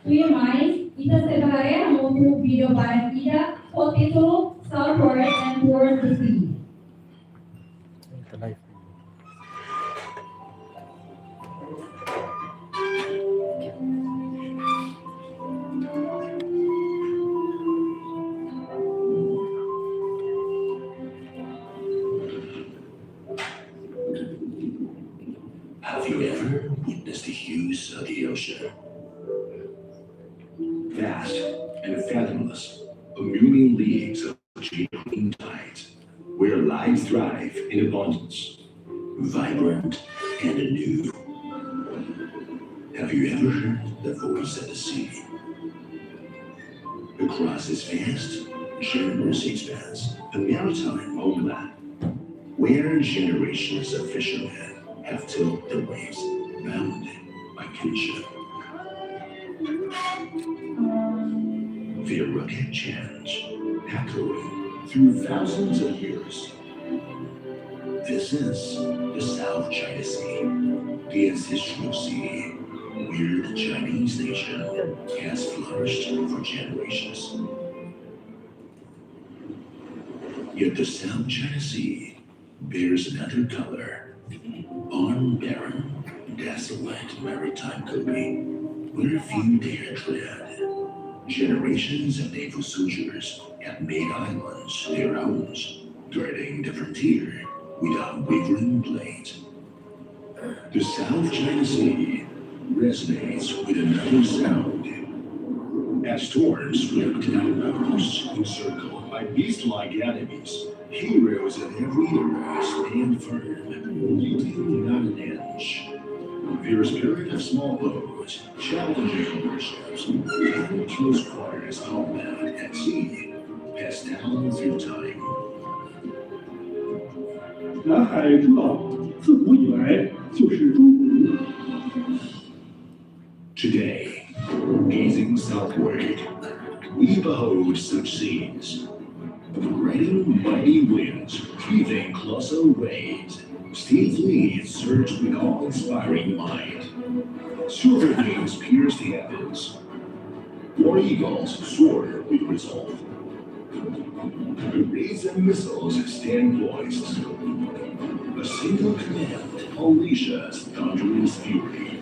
Kuya mais, ita sebagai untuk video barang ida, potato, southward and toward the sea. Have you ever witnessed the hues of the ocean? Vast and fathomless, a million leagues of clean tides, where lives thrive in abundance, vibrant and anew. Have you ever heard the voice of the sea? Across its vast, generous expanse, a maritime homeland, where generations of fishermen have tilled the waves, bound by kinship. Their rugged chant, echoing through thousands of years. This is the South China Sea, the ancestral sea, where the Chinese nation has flourished for generations. Yet the South China Sea bears another color, barren, desolate maritime Gobi, where few dare tread. Generations of naval soldiers have made islands their homes, guarding the frontier without wavering blade. The South China Sea resonates with another sound. As storms swept outposts encircled by beast-like enemies, heroes of every era stand firm, yielding not an inch. Their spirit of small boats, challenging warships, and close quarters combat at sea, passed down through time. 南海诸岛自古以来就是中国人。 Today, gazing southward, we behold such scenes. Riding mighty winds, cleaving colossal waves, steep fleets surge with awe-inspiring might. Silver wings pierce the heavens. War eagles soar with resolve. Rays and missiles stand poised. A single command unleashes thunderous fury.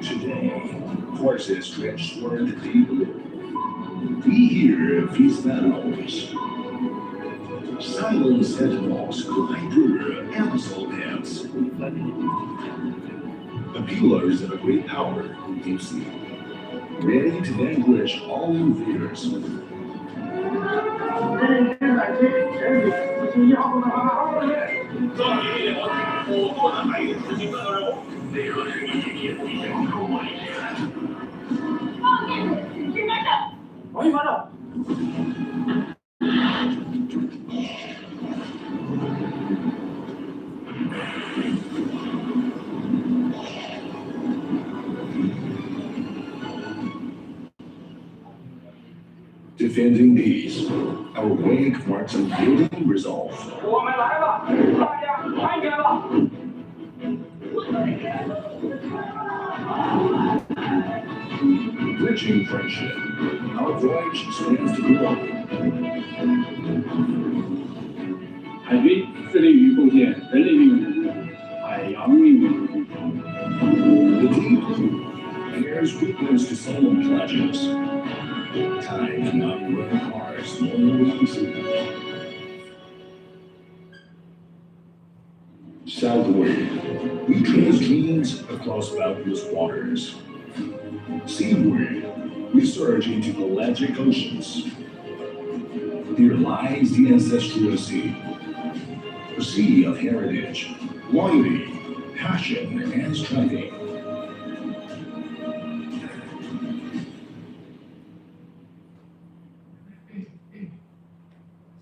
Today, forces stretch toward the deep blue. We hear these battles. Silent sentinels glide through abyssal depths. The pillars of a great power deep sea, ready to vanquish all invaders. Defending these, our wake marks unyielding resolve. 我们来了，大家看见了。 Bridging friendship, our voyage stands to go on. 海军致力于构建人类命运、海洋命运。 The deep blue bears witness to solemn pledges. Time cannot run cars long sea. Southward, we trace dreams across boundless waters. Seaward, we surge into pelagic oceans. There lies the ancestral sea, a sea of heritage, loyalty, passion, and striving.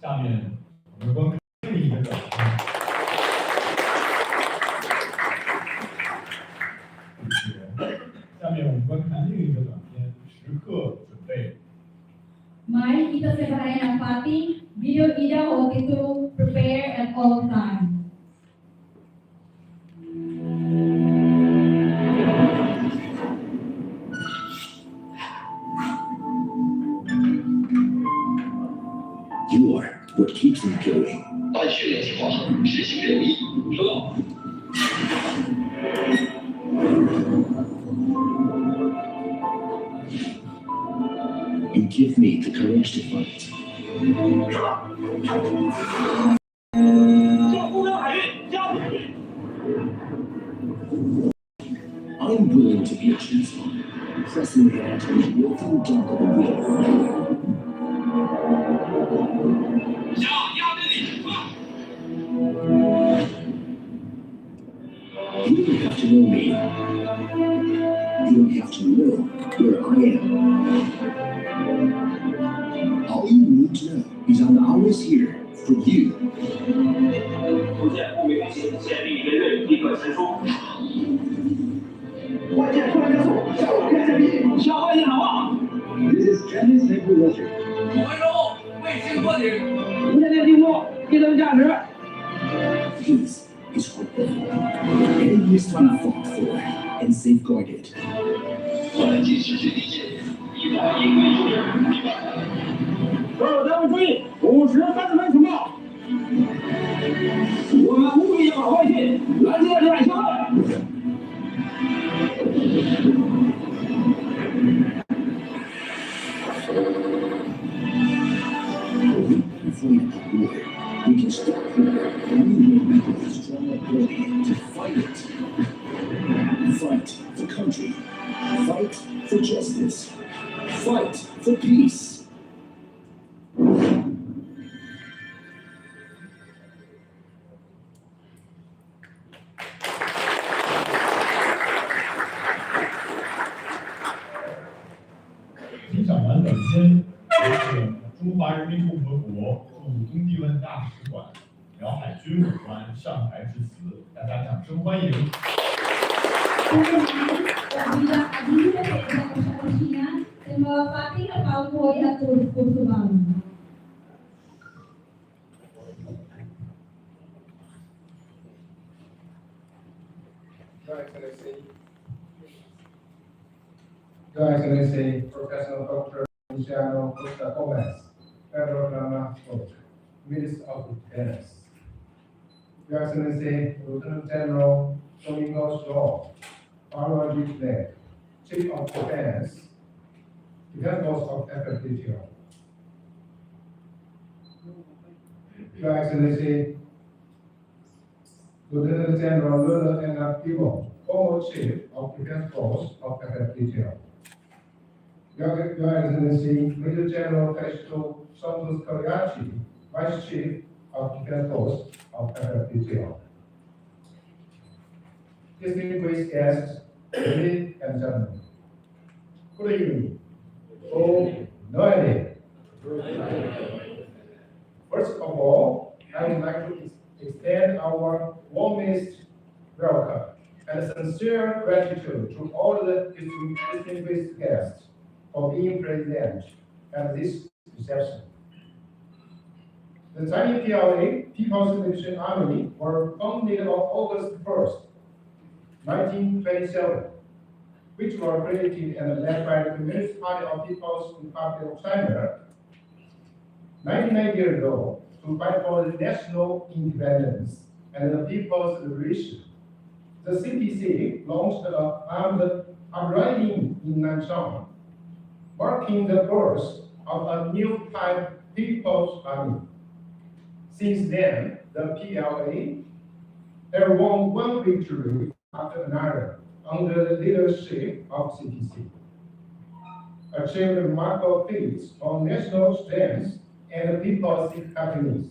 下面我们观看另一个短片。下面我们观看另一个短片，时刻准备。 Mari kita sebagai nafati, video ida waktu itu prepare at all time. keeps them going. 按训练计划执行任务一，收到。 You give me the courage to fight. 是吧？叫公交海运加补。 I'm willing to be a chancellor, pressing ahead within dark of the wheel. 向亚队里出发。 You don't have to know me. You don't have to know where I am. All you need to know is I'm always here for you. 出现不明飞行，限令人员立刻前出。外界突然加速，向我开闪避。向外界喊话。 This is Chinese Naval Warfare. 5分钟，卫星破顶。无线电听说，低能价值。 Peace is hard-won. Enemies to be fought for and safeguarded. 环境视觉理解，100英里右边，明白。所有单位注意，5时30分情报。我们务必要好外信，拦截两相位。 Avoid the war. We can stop war. We will have a strong ability to fight it. Fight for country. Fight for justice. Fight for peace. 欣赏完本片，有请中华人民共和国驻东帝汶大使馆辽海军武官上台致辞，大家掌声欢迎。 Bila adili na sa China, sa mga pati na paupo ay atulog po sa mga. Your Excellency, Professor Dr. Luciano Costa Gomez, Federal Drama Coach, Minister of Defense. Your Excellency, Lieutenant General Domingos Law, Army Flag, Chief of Defense, Defense Force of FFDTO. Your Excellency, Lieutenant General Lula N. Gibbon, former Chief of Defense Force of FFDTO. Your Excellency, Major General Festo Santos Cariachi, Vice Chief of Defense Force of FFDTO. Distinguished guests, ladies and gentlemen, good evening. Oh, no idea. First of all, I would like to extend our warmest welcome and sincere gratitude to all the distinguished guests for being present at this reception. The Chinese PLA, People's Liberation Army, were founded on August 1st, 1927, which were created and led by the Communist Party of People's Republic of China 99 years ago to fight for the national independence and the people's liberation. The CPC launched an armed uprising in Nanchang, marking the birth of a new type People's Army. Since then, the PLA has won one victory after another under the leadership of CPC, achieved remarkable feats on national strength and people's happiness,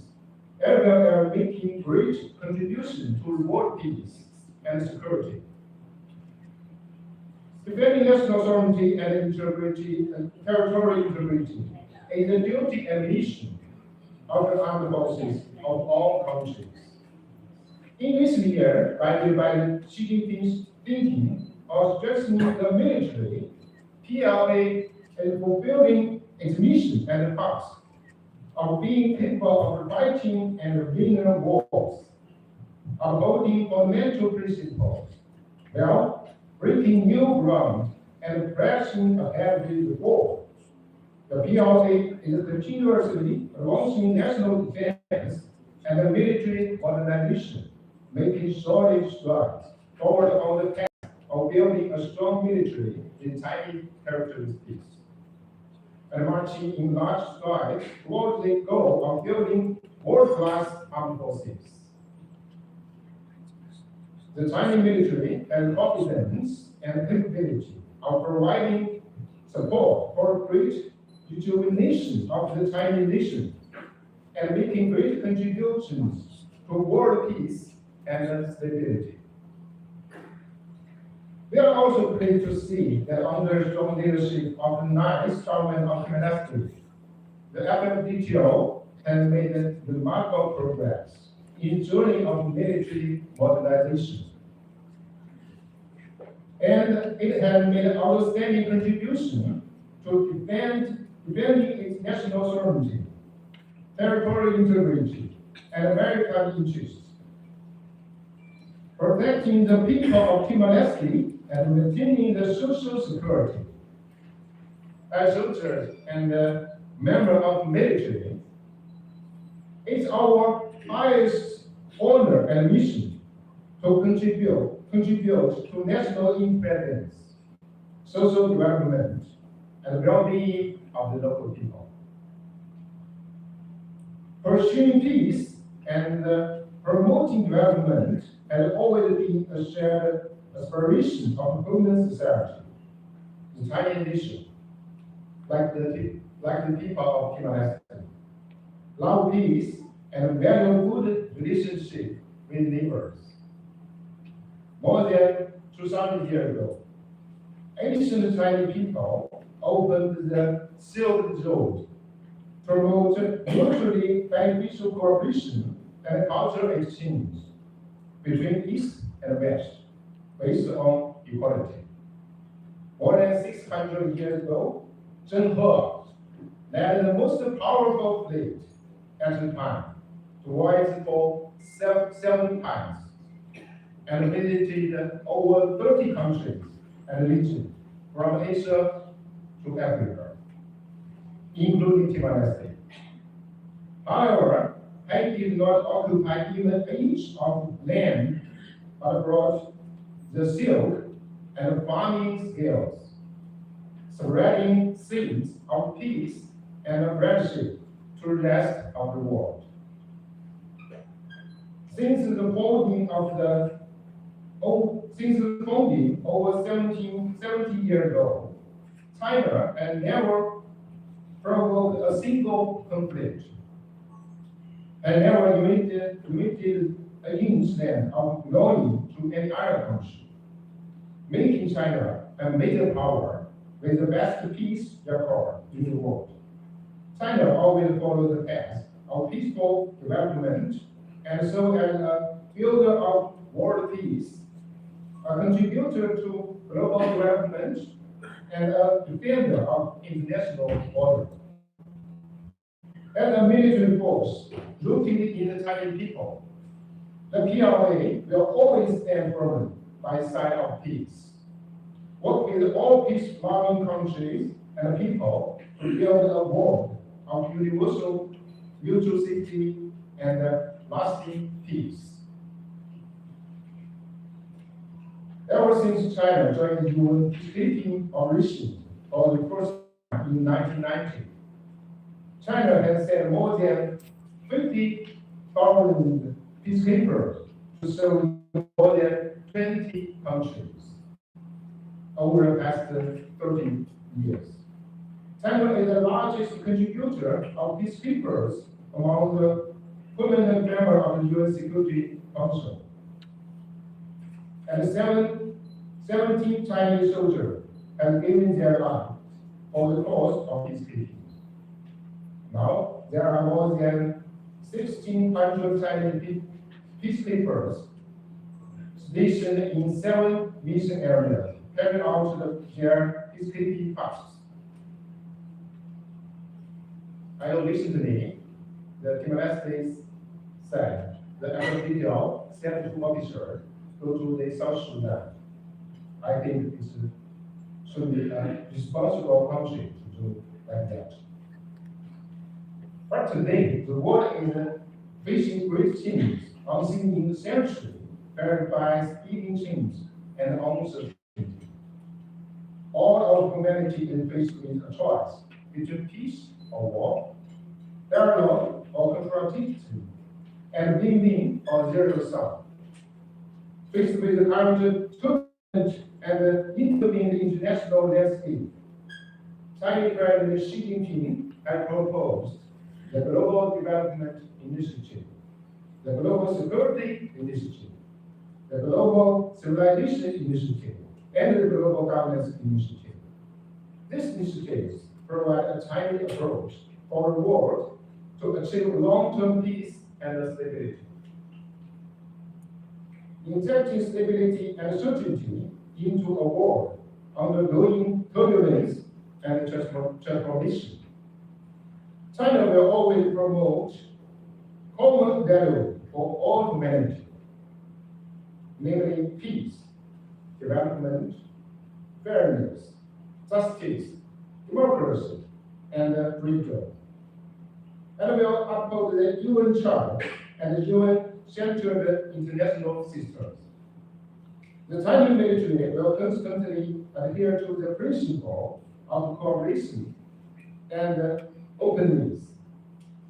as well as making great contribution to world peace and security. Defending national sovereignty and integrity and territorial integrity is the duty and mission of the armed forces of all countries. In recent years, by Xi Jinping's thinking of strengthening the military, PLA is fulfilling its mission and task of being capable of fighting and winning wars, upholding fundamental principles, while breaking new ground and pressing ahead with the war. The PLA is continuously launching national defense defense and the military modernization, making solid strides forward on the path of building a strong military with tiny characteristics, and marching in large strides towards the goal of building world-class armed forces. The tiny military has confidence and capability of providing support for great rejuvenation of the tiny nation and making great contributions to world peace and stability. We are also pleased to see that under strong leadership of the 9th Installment of Timor Leste, the FMDTO has made remarkable progress in journey of military modernization. And it has made an outstanding contribution to defending its national sovereignty, territorial integrity, and maritime interests, protecting the people of Timor-Leste and maintaining the social security. As soldiers and member of military, it's our highest honor and mission to contribute to national independence, social development, and well-being of the local people. Pursuing peace and promoting development has always been a shared aspiration of human society, the tiny nation, like the people of Timor-Leste. Love peace and value good relationship with neighbors. More than 2,000 years ago, ancient Chinese people opened the Silk Road to promote mutually beneficial cooperation and cultural exchange between East and West based on equality. More than 600 years ago, Zheng He led the most powerful fleet at the time to voyage for 7 times and visited over 30 countries and regions from Asia to Africa, including Timor-Leste. However, he did not occupy even an inch of land, but brought the silk and farming skills, spreading seeds of peace and friendship to the rest of the world. Since the founding over 70 years ago, China had never provoked a single conflict and never emitted an inch land of belonging to any other country, making China a major power with the best peace record in the world. China always followed the path of peaceful development, and so as a builder of world peace, a contributor to global development, and a defender of international order. As a military force rooted in the Chinese people, the PLA will always stand firm by the side of peace. Work with all peace-loving countries and people to build a world of universal mutual safety and lasting peace. Ever since China joined the UN peacekeeping operation for the first time in 1990, China has sent more than 50,000 peacekeepers to serve more than 20 countries over the past 30 years. China is the largest contributor of peacekeepers among the permanent members of the UN Security Council. And 17 Chinese soldiers have given their lives for the cause of peacekeeping. Now, there are more than 1,600 Chinese peacekeepers stationed in 7 mission areas, carrying out their peacekeeping tasks. I know recently, the Timor-Leste said the FMDTO sent 2 officers go to the South Sudan. I think it should be a responsible country to do like that. But today, the world is facing great change, unseen in the century, varied by speeding change and uncertainty. All of humanity is faced with a choice between peace or war, parallel or contradictory, and win-win or zero-sum. Faced with the current turbulent and intervened international landscape, Chinese President Xi Jinping has proposed the Global Development Initiative, the Global Security Initiative, the Global Civilization Initiative, and the Global Governance Initiative. These initiatives provide a timely approach for the world to achieve long-term peace and stability. Injecting stability and certainty into a world undergoing turbulence and transformation. China will always promote common value for all humanity, namely peace, development, fairness, justice, democracy, and freedom. And will uphold the UN Charter and the UN-centered international systems. The Chinese military will constantly adhere to the principle of cooperation and openness,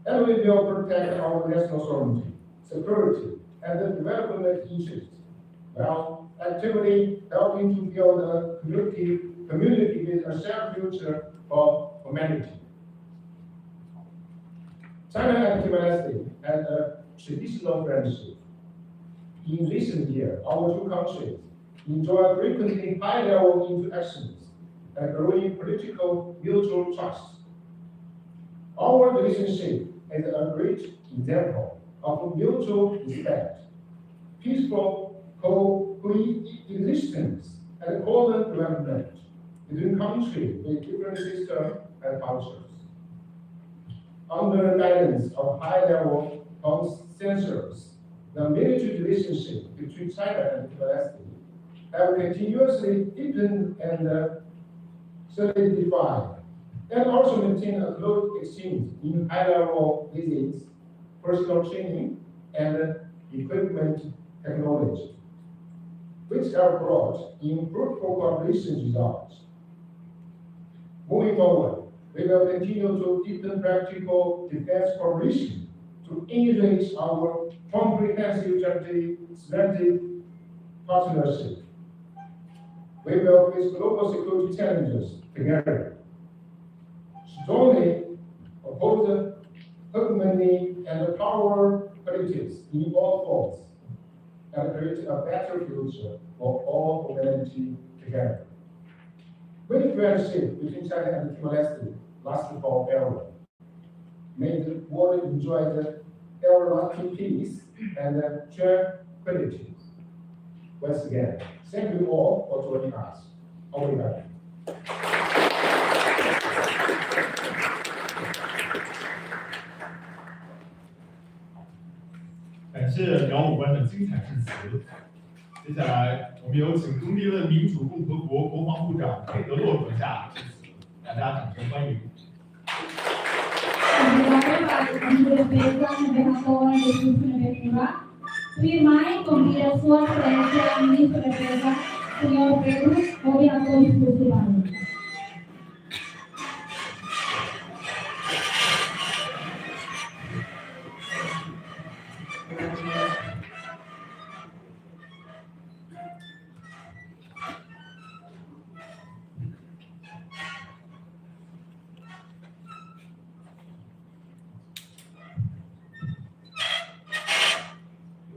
and we will protect our national sovereignty, security, and the development interests, while actively helping to build a community with a shared future for humanity. China and Timor-Leste had a traditional friendship. In recent years, our two countries enjoy frequently high-level interactions and growing political mutual trust. Our relationship is a great example of mutual respect, peaceful coexistence, and common development between countries with different systems and cultures. Under the guidance of high-level consensus, the military relationship between China and Timor-Leste have continuously deepened and solidified, and also maintain a close exchange in high-level visits, personal training, and equipment technology, which have brought in fruitful cooperation results. Moving forward, we will continue to deepen practical defense cooperation to enrich our comprehensive strategic partnership. We will face global security challenges together, strongly oppose the hegemony and power politics in all forms, and create a better future for all humanity together. Great friendship between China and Timor-Leste lasted forever. May the world enjoy the everlasting peace and tranquility. Once again, thank you all for joining us. Obrigado. 感谢苗武官的精彩致辞。接下来，我们有请中迪勒民主共和国国防部长佩德洛阁下致辞，大家掌声欢迎。 Firmai convida Sua Excelência Ministro da Defesa, Senhor Pedro Obiaco Exclusivo.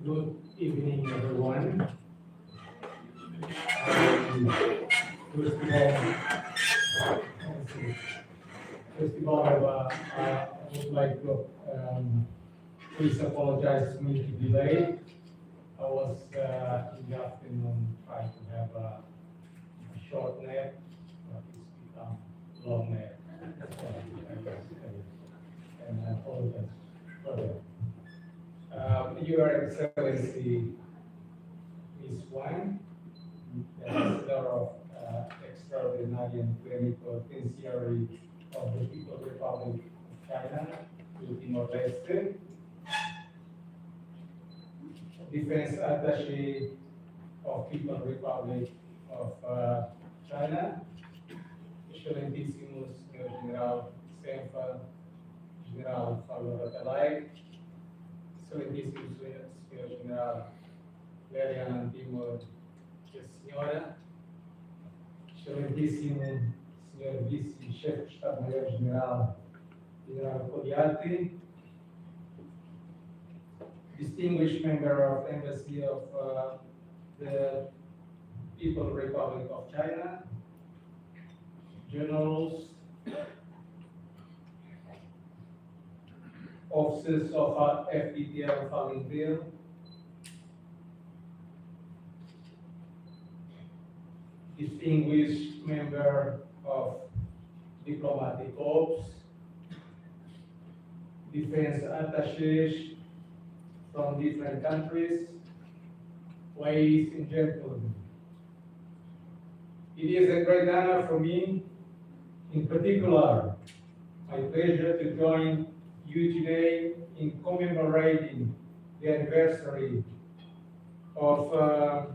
Good evening, everyone. First of all, I would like to please apologize for me to delay. I was in the afternoon trying to have a short nap, but it's become a long nap. And I apologize for that. Your Excellency, Ms. Wang, the Ambassador of Extraordinary and Plenipotentiary of the People's Republic of China to Timor-Leste, Defense Attaché of People's Republic of China, Excelentíssimo Senhor General Senfa, General Fábio Atalay, Excelentíssimo Senhor General Lerian Timor e a Senhora, Excelentíssimo Senhor Vice-Chefe de Estado-Maior-General, General Codiati, distinguished member of Embassy of the People's Republic of China, generals, officers of FDTL Fallenville, distinguished member of diplomatic corps, defense attachés from different countries, ladies and gentlemen. It is a great honor for me, in particular, my pleasure to join you today in commemorating the anniversary of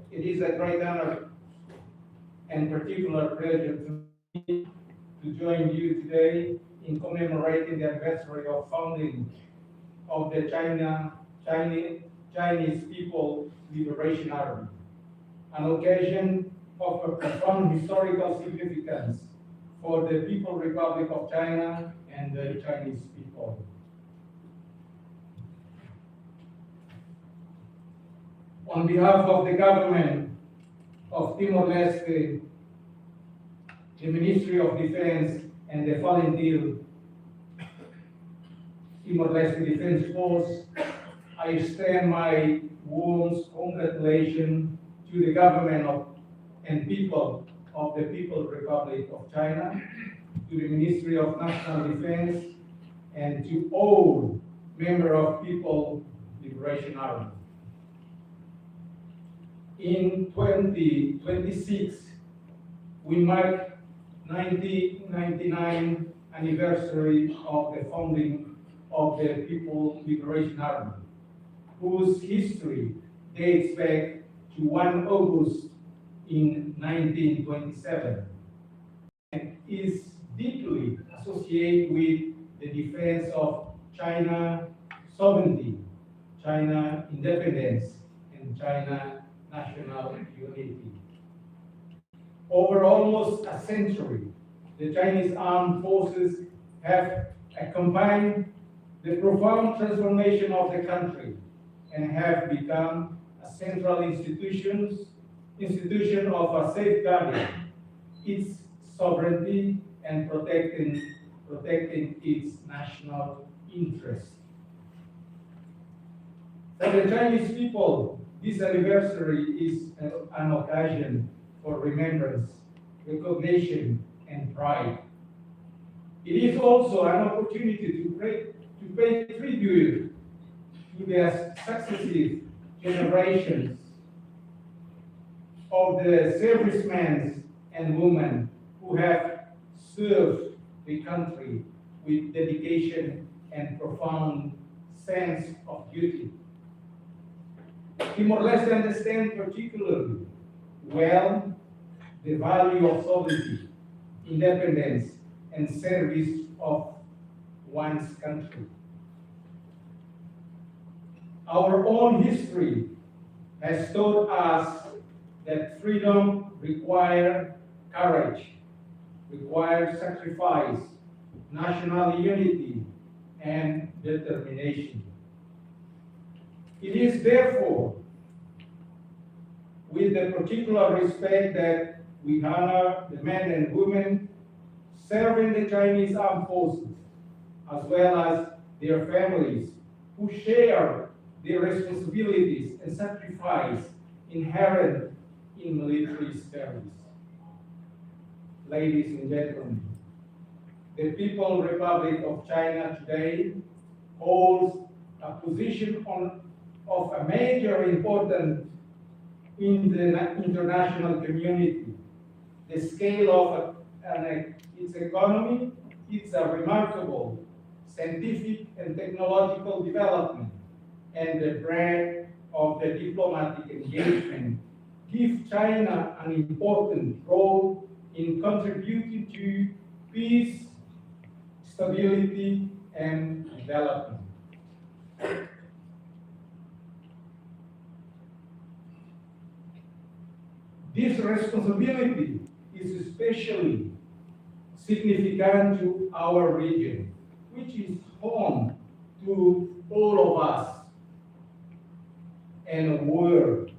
it is a great honor and particular pleasure to me to join you today in commemorating the anniversary of founding of the Chinese People Liberation Army, an occasion of a profound historical significance for the People's Republic of China and the Chinese people. On behalf of the government of Timor-Leste, the Ministry of Defense and the Fallenville Timor-Leste Defense Force, I extend my warm congratulations to the government and people of the People's Republic of China, to the Ministry of National Defense, and to all members of People's Liberation Army. In 2026, we mark 1999 anniversary of the founding of the People's Liberation Army, whose history dates back to 1 August in 1927 and is deeply associated with the defense of China sovereignty, China independence, and China national unity. Over almost a century, the Chinese armed forces have accompanied the profound transformation of the country and have become a central institution of safeguarding its sovereignty and protecting its national interests. For the Chinese people, this anniversary is an occasion for remembrance, recognition, and pride. It is also an opportunity to pay tribute to the successive generations of the servicemen and women who have served the country with dedication and profound sense of duty. Timor-Leste understands particularly well the value of sovereignty, independence, and service of one's country. Our own history has taught us that freedom requires courage, requires sacrifice, national unity, and determination. It is therefore with the particular respect that we honor the men and women serving the Chinese armed forces, as well as their families who share the responsibilities and sacrifice inherent in military service. Ladies and gentlemen, the People's Republic of China today holds a position of a major importance in the international community. The scale of its economy, it's a remarkable scientific and technological development, and the breadth of the diplomatic engagement give China an important role in contributing to peace, stability, and development. This responsibility is especially significant to our region, which is home to all of us and a world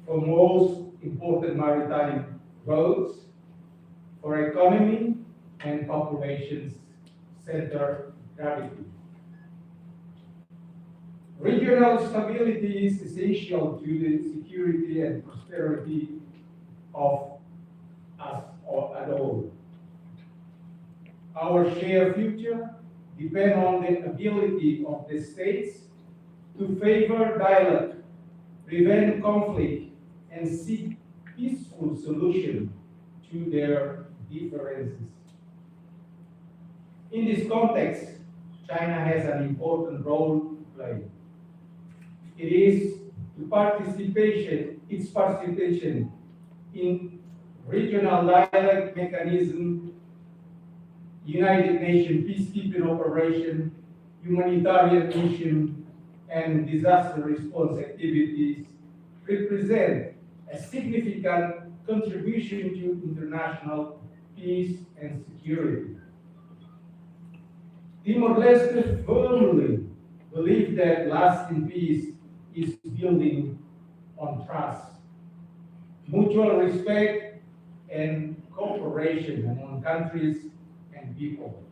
for most important maritime roads, for economy and population's center gravity. Regional stability is essential to the security and prosperity of us all. Our shared future depends on the ability of the states to favor dialogue, prevent conflict, and seek peaceful solutions to their differences. In this context, China has an important role to play. It is its participation in regional dialogue mechanism, United Nations peacekeeping operation, humanitarian mission, and disaster response activities represent a significant contribution to international peace and security. Timor-Leste firmly believes that lasting peace is building on trust, mutual respect, and cooperation among countries and people.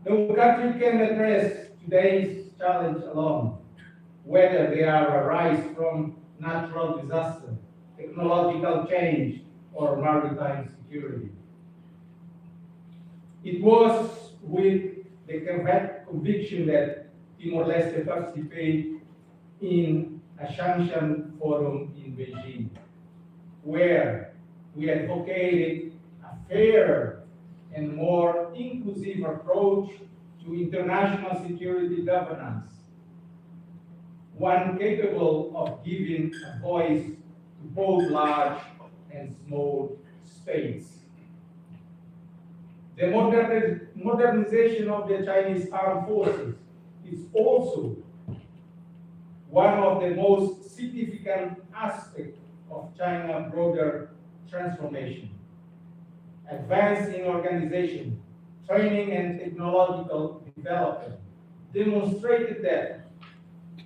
No country can address today's challenge alone, whether they arise from natural disaster, technological change, or maritime security. It was with the conviction that Timor-Leste participated in a Shanshan Forum in Beijing, where we advocated a fair and more inclusive approach to international security governance, one capable of giving a voice to both large and small states. The modernization of the Chinese armed forces is also one of the most significant aspects of China's broader transformation. Advance in organization, training, and technological development demonstrated that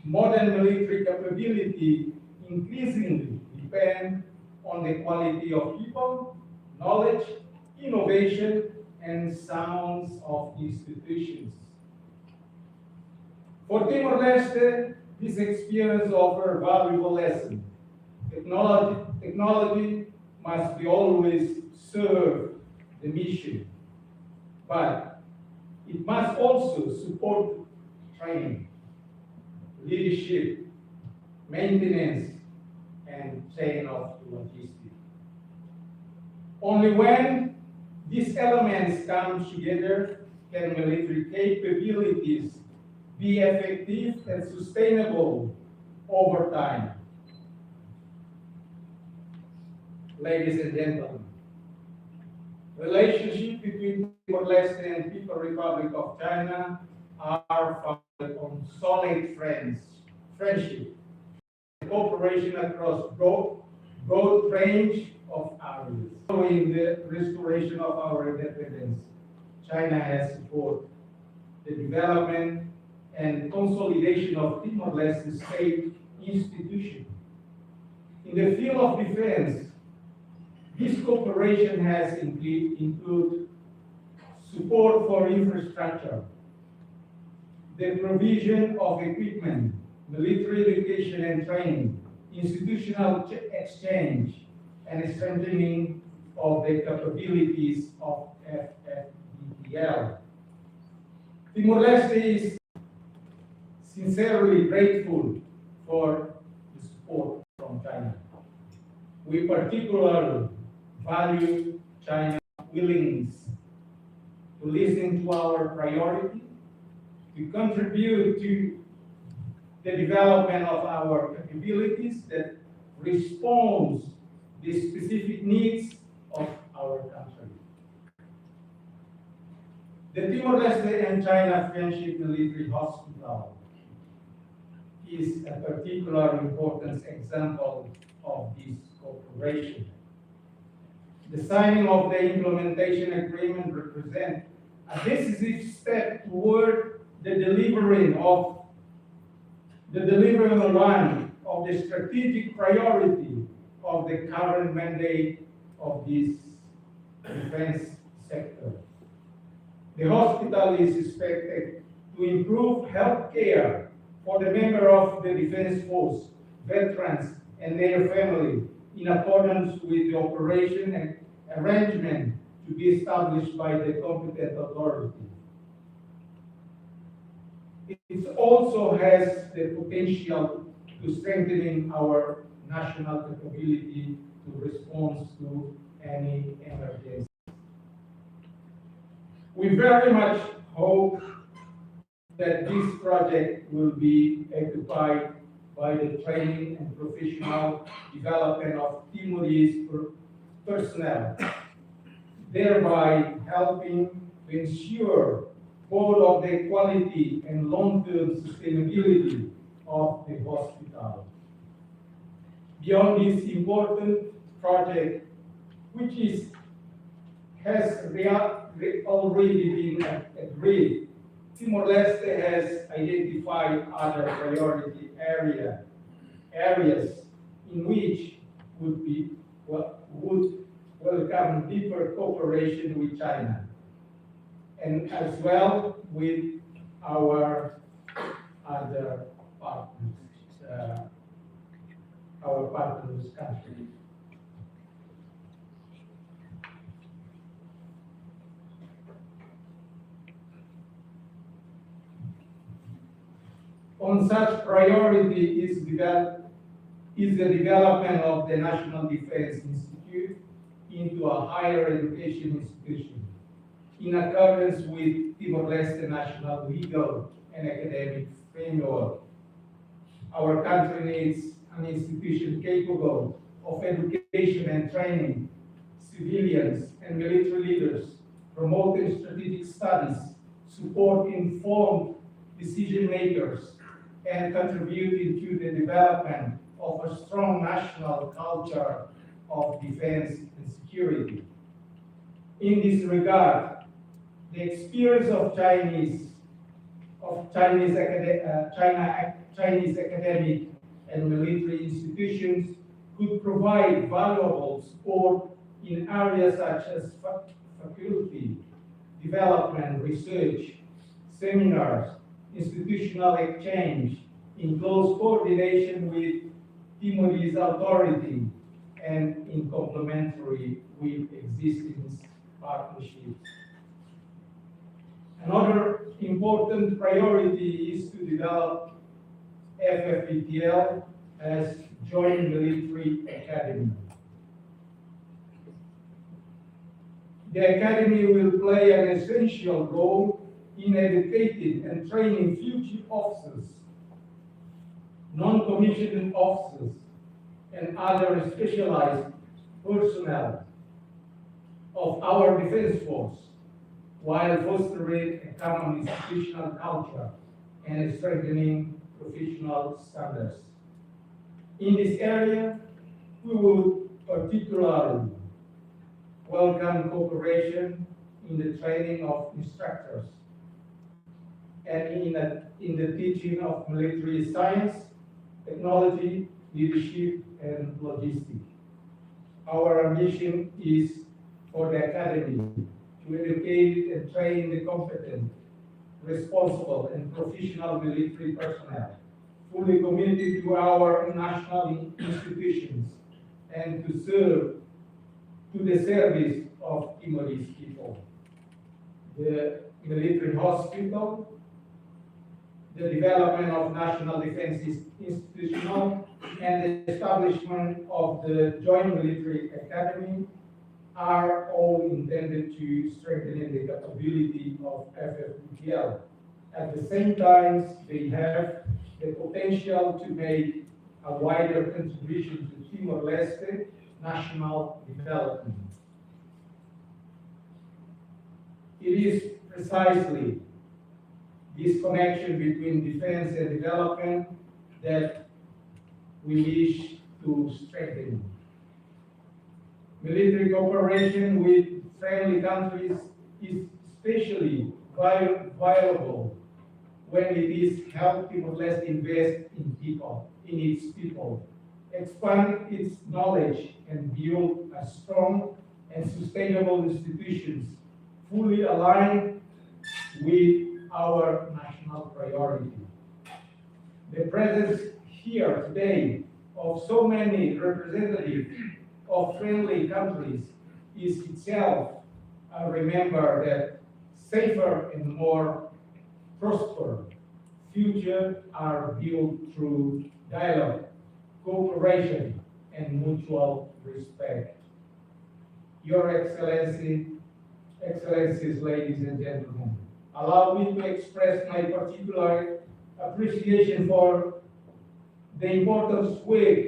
modern military capability increasingly depend on the quality of people, knowledge, innovation, and sounds of institutions. For Timor-Leste, this experience offers valuable lessons. Technology must be always serve the mission, but it must also support training, leadership, maintenance, and chain of logistics. Only when these elements come together can military capabilities be effective and sustainable over time. Ladies and gentlemen, relationship between Timor-Leste and People's Republic of China are founded on solid friendship, cooperation across broad range of areas. Following the restoration of our independence, China has supported the development and consolidation of Timor-Leste state institutions. In the field of defense, this cooperation has included support for infrastructure, the provision of equipment, military education and training, institutional exchange, and strengthening of the capabilities of FFDTL. Timor-Leste is sincerely grateful for the support from China. We particularly value China's willingness to listen to our priority, to contribute to the development of our capabilities that responds to the specific needs of our country. The Timor-Leste and China Friendship Military Hospital is a particular important example of this cooperation. The signing of the implementation agreement represents a decisive step toward the delivering one of the strategic priority of the current mandate of this defense sector. The hospital is expected to improve health care for the members of the defense force, veterans, and their family in accordance with the operation and arrangement to be established by the competent authority. It also has the potential to strengthen our national capability to respond to any emergency. We very much hope that this project will be occupied by the training and professional development of Timorese personnel, thereby helping to ensure both of the quality and long-term sustainability of the hospital. Beyond this important project, which has already been agreed, Timor-Leste has identified other priority areas in which would welcome deeper cooperation with China, and as well with our other partners, our partners countries. On such priority is the development of the National Defense Institute into a higher education institution in accordance with Timor-Leste national legal and academic framework. Our country needs an institution capable of education and training civilians and military leaders, promoting strategic studies, supporting informed decision makers, and contributing to the development of a strong national culture of defense and security. In this regard, the experience of Chinese academic and military institutions could provide valuable support in areas such as faculty development, research, seminars, institutional exchange, in close coordination with Timorese authority and in complementary with existing partnerships. Another important priority is to develop FFDTL as joint military academy. The academy will play an essential role in educating and training future officers, non-commissioned officers, and other specialized personnel of our defense force, while fostering a common institutional culture and strengthening professional standards. In this area, we will particularly welcome cooperation in the training of instructors and in the teaching of military science, technology, leadership, and logistics. Our mission is for the academy to educate and train the competent, responsible, and professional military personnel, fully committed to our national institutions, and to serve to the service of Timorese people. The military hospital, the development of national defense institutional, and the establishment of the Joint Military Academy are all intended to strengthen the capability of FFPTL. At the same time, they have the potential to make a wider contribution to Timor-Leste national development. It is precisely this connection between defense and development that we wish to strengthen. Military cooperation with friendly countries is especially viable when it is helped Timor-Leste invest in people, in its people, expand its knowledge, and build a strong and sustainable institutions fully aligned with our national priority. The presence here today of so many representatives of friendly countries is itself a reminder that safer and more prosperous future are built through dialogue, cooperation, and mutual respect. Your Excellencies, ladies and gentlemen, allow me to express my particular appreciation for the important work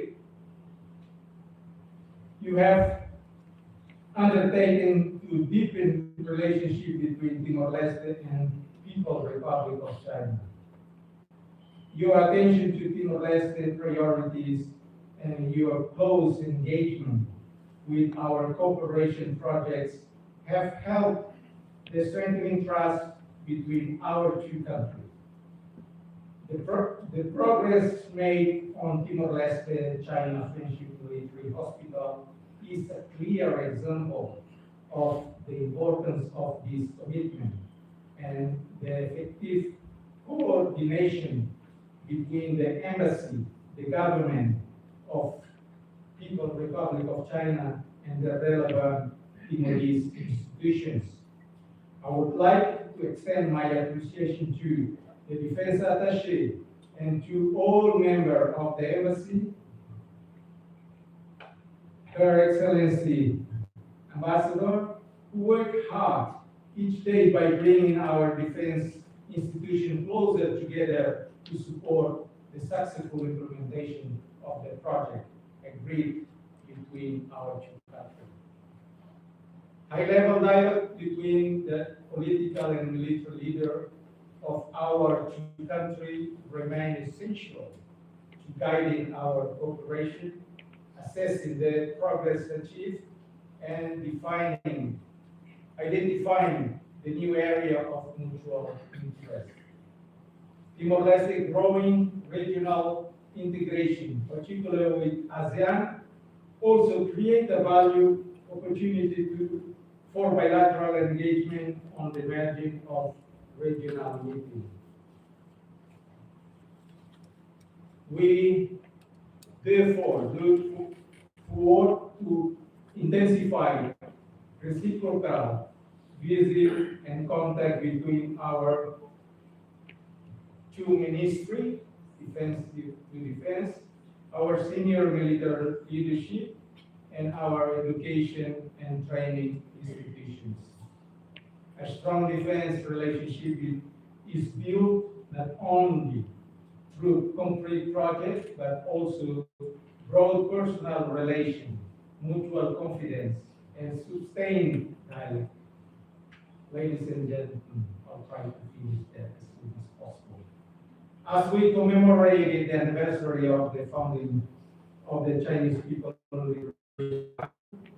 you have undertaken to deepen the relationship between Timor-Leste and People's Republic of China. Your attention to Timor-Leste priorities and your close engagement with our cooperation projects have helped the strengthening trust between our two countries. The progress made on Timor-Leste-China Friendship Military Hospital is a clear example of the importance of this commitment and the effective coordination between the embassy, the government of People's Republic of China, and the relevant Timorese institutions. I would like to extend my appreciation to the Defense Attaché and to all members of the embassy, Her Excellency Ambassador, who work hard each day by bringing our defense institution closer together to support the successful implementation of the project agreed between our two countries. High-level dialogue between the political and military leaders of our two countries remain essential to guiding our cooperation, assessing the progress achieved, and identifying the new area of mutual interest. Timor-Leste growing regional integration, particularly with ASEAN, also create a value opportunity for bilateral engagement on the margin of regional meetings. We therefore look forward to intensify reciprocal visit and contact between our two ministries, defense to defense, our senior military leadership, and our education and training institutions. A strong defense relationship is built not only through concrete projects, but also broad personal relations, mutual confidence, and sustained dialogue. Ladies and gentlemen, I'll try to finish that as soon as possible. As we commemorated the anniversary of the founding of the Chinese People,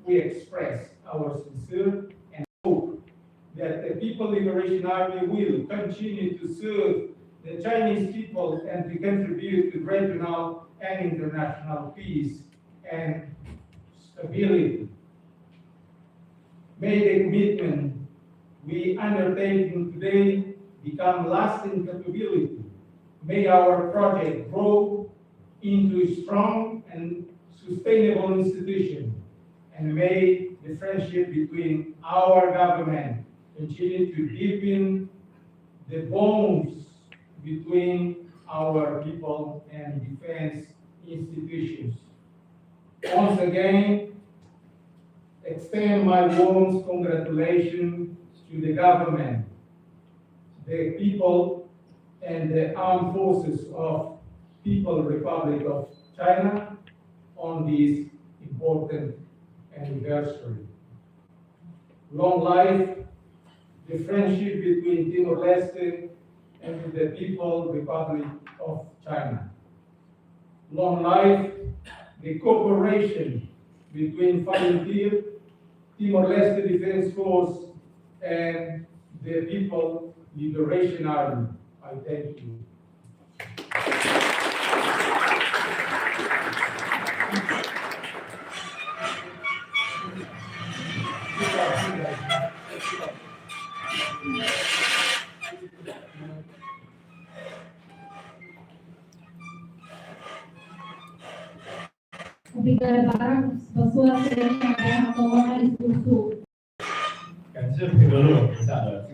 we express our sincere and hope that the People Liberation Army will continue to serve the Chinese people and to contribute to regional and international peace and stability. May the commitment we undertake today become lasting capability. May our project grow into a strong and sustainable institution, and may the friendship between our government in Chile to deepen the bonds between our people and defense institutions. Once again, extend my warm congratulations to the government, the people, and the armed forces of People's Republic of China on this important anniversary. Long life the friendship between Timor-Leste and the People's Republic of China. Long life the cooperation between volunteer Timor-Leste Defense Force and the People Liberation Army. I thank you. Obrigada para a sua seleção da discurso. 感谢佩格勒留下的